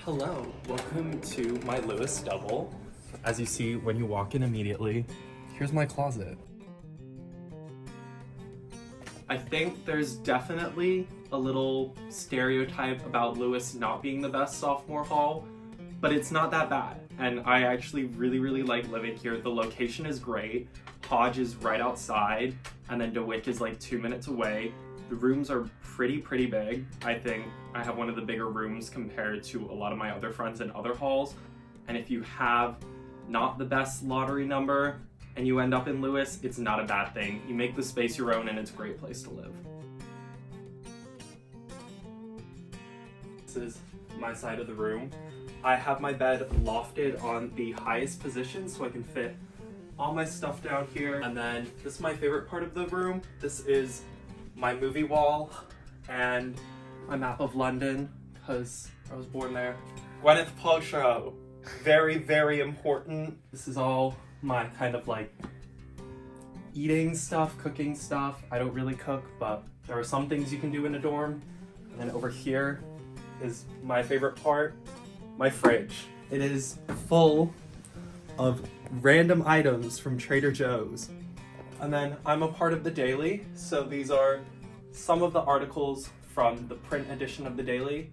Hello, welcome to my Lewis double. As you see when you walk in immediately, here's my closet. I think there's definitely a little stereotype about Lewis not being the best sophomore hall, but it's not that bad. And I actually really like living here. The location is great. Hodge is right outside, and then DeWitt is like 2 minutes away. The rooms are pretty big. I think I have one of the bigger rooms compared to a lot of my other friends in other halls. And if you have not the best lottery number and you end up in Lewis, it's not a bad thing. You make the space your own and it's a great place to live. This is my side of the room. I have my bed lofted on the highest position so I can fit all my stuff down here. And then this is my favorite part of the room. This is my movie wall and my map of London because I was born there. Gwyneth Paltrow, very important. This is all my kind of like eating stuff, cooking stuff. I don't really cook, but there are some things you can do in a dorm. And then over here is my favorite part, my fridge. It is full of random items from Trader Joe's. And then I'm a part of the Daily, so these are some of the articles from the print edition of the Daily,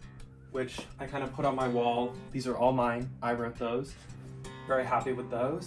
which I kind of put on my wall. These are all mine. I wrote those. Very happy with those.